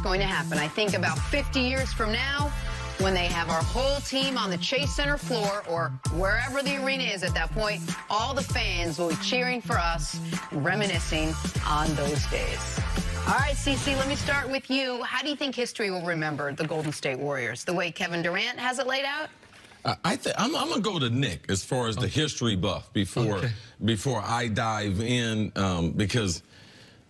going to happen. I think about 50 years from now, when they have our whole team on the Chase Center floor or wherever the arena is at that point, all the fans will be cheering for us, reminiscing on those days. All right, Cece, let me start with you. How do you think history will remember the Golden State Warriors? The way Kevin Durant has it laid out? I'm going to go to Nick as far as the history buff before I dive in, because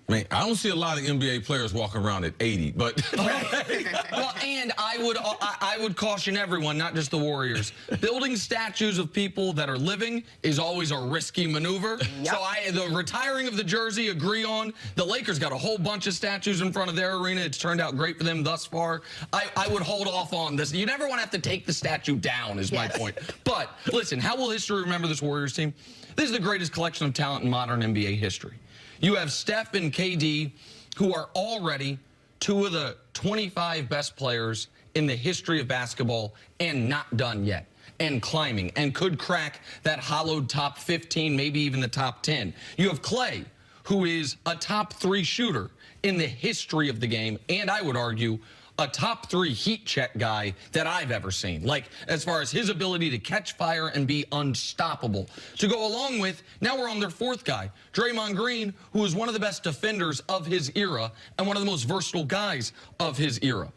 man, I don't see a lot of NBA players walking around at 80, but well, and I would caution everyone, not just the Warriors. Building statues of people that are living is always a risky maneuver. Yep. So the retiring of the jersey, agree on. The Lakers got a whole bunch of statues in front of their arena. It's turned out great for them thus far. I would hold off on this. You never want to have to take the statue down, is my point. But listen, how will history remember this Warriors team? This is the greatest collection of talent in modern NBA history. You have Steph and KD, who are already two of the 25 best players in the history of basketball and not done yet, and climbing, and could crack that hollowed top 15, maybe even the top 10. You have Klay, who is a top 3 shooter in the history of the game, and I would argue a top 3 heat check guy that I've ever seen. Like, as far as his ability to catch fire and be unstoppable. To go along with, now we're on their 4th guy, Draymond Green, who is one of the best defenders of his era and one of the most versatile guys of his era.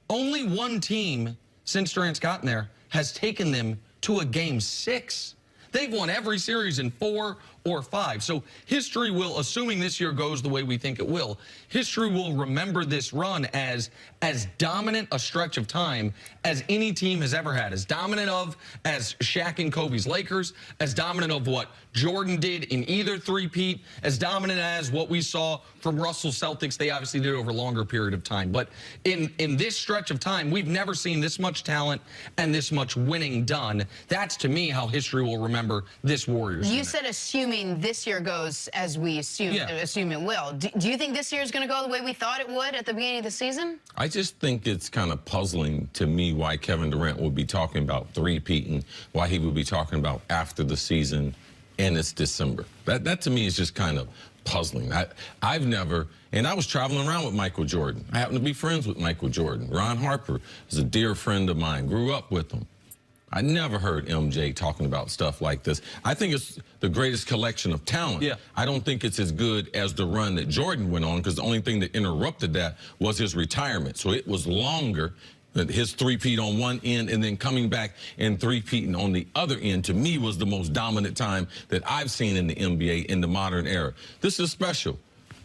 Only one team, since Durant's gotten there, has taken them to a Game 6. They've won every series in 4 or 5. So history will, assuming this year goes the way we think it will, history will remember this run as dominant a stretch of time as any team has ever had. As dominant as Shaq and Kobe's Lakers, as dominant of what Jordan did in either three-peat, as dominant as what we saw from Russell Celtics. They obviously did it over a longer period of time. But in this stretch of time, we've never seen this much talent and this much winning done. That's, to me, how history will remember this Warriors. You said assuming this year goes as we assume it will. Do you think this year is going to go the way we thought it would at the beginning of the season? I just think it's kind of puzzling to me why Kevin Durant would be talking about three-peating, why he would be talking about after the season and it's December. That to me is just kind of puzzling. I've never, and I was traveling around with Michael Jordan. I happen to be friends with Michael Jordan. Ron Harper is a dear friend of mine, grew up with him. I never heard MJ talking about stuff like this. I think it's the greatest collection of talent. Yeah. I don't think it's as good as the run that Jordan went on, because the only thing that interrupted that was his retirement. So it was longer, his three-peat on one end and then coming back and three-peating on the other end, to me, was the most dominant time that I've seen in the NBA in the modern era. This is special.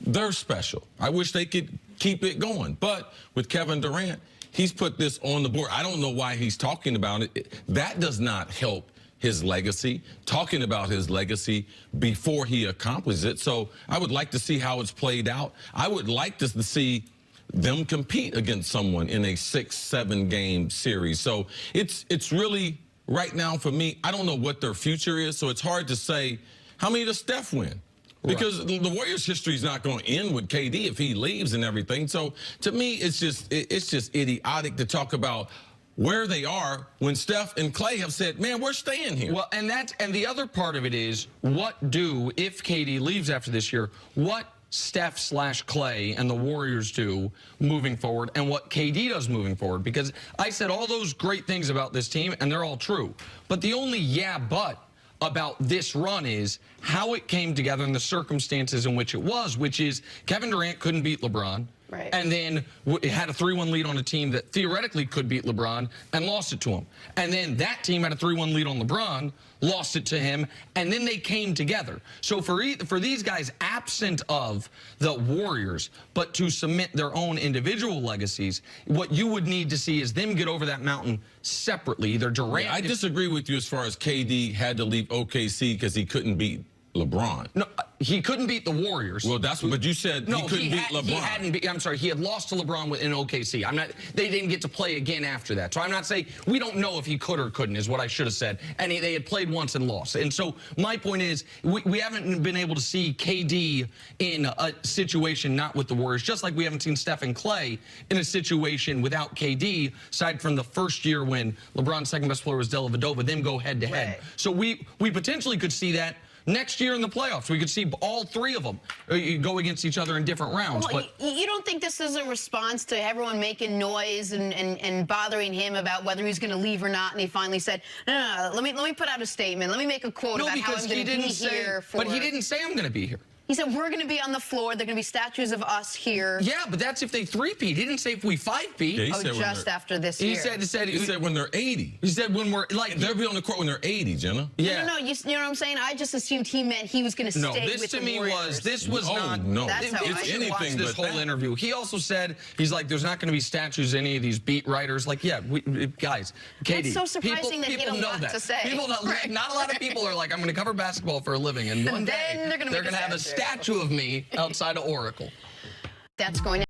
They're special. I wish they could keep it going. But with Kevin Durant, he's put this on the board. I don't know why he's talking about it. That does not help his legacy, talking about his legacy before he accomplishes it. So I would like to see how it's played out. I would like to see them compete against someone in a 6-7 game series. So it's really, right now for me, I don't know what their future is, so it's hard to say how many does Steph win? Because the Warriors' history is not going to end with KD if he leaves and everything. So to me, it's just idiotic to talk about where they are when Steph and Klay have said, man, we're staying here. Well, and the other part of it is, if KD leaves after this year, what Steph/Klay and the Warriors do moving forward, and what KD does moving forward. Because I said all those great things about this team, and they're all true. But the only but about this run is how it came together and the circumstances in which it was, which is Kevin Durant couldn't beat LeBron. Right. And then it had a 3-1 lead on a team that theoretically could beat LeBron and lost it to him. And then that team had a 3-1 lead on LeBron, lost it to him, and then they came together. So for these guys, absent of the Warriors, but to cement their own individual legacies, what you would need to see is them get over that mountain separately. Either Durant... Yeah, I disagree with you as far as KD had to leave OKC because he couldn't beat LeBron. No, he couldn't beat the Warriors. Well, that's what you said. No, he couldn't beat LeBron. He hadn't beat, I'm sorry, he had lost to LeBron in OKC. They didn't get to play again after that. So I'm not saying, we don't know if he could or couldn't, is what I should have said. And they had played once and lost. And so my point is, we haven't been able to see KD in a situation not with the Warriors, just like we haven't seen Steph and Klay in a situation without KD, aside from the first year when LeBron's second best player was Dellavedova, them go head to head. So we potentially could see that Next year in the playoffs, we could see all three of them go against each other in different rounds. Well, But you don't think this is a response to everyone making noise and bothering him about whether he's going to leave or not? And he finally said, no, let me put out a statement. Let me make a quote about how I'm going to be here for. But he didn't say I'm going to be here. He said, we're going to be on the floor. There are going to be statues of us here. Yeah, but that's if they three-peat. He didn't say if we five-peat. Yeah, he Oh, said just after this He year. said when they're 80. He said when we're like They'll be on the court when they're 80, Jenna. yeah. No, you know what I'm saying? I just assumed he meant he was going to stay No, with this the to me Warriors. was Oh, not. no. That's how If I you should watch anything this but whole that. interview. He also said he's like, there's not going to be statues of any of these beat writers. Like, yeah, guys, Katie. so surprising that he people had a know lot that. to say. People know, Right. not a lot of people are like, I'm going to cover basketball for a living, and one then day they're gonna make a have a statue. statue of me outside of Oracle. That's going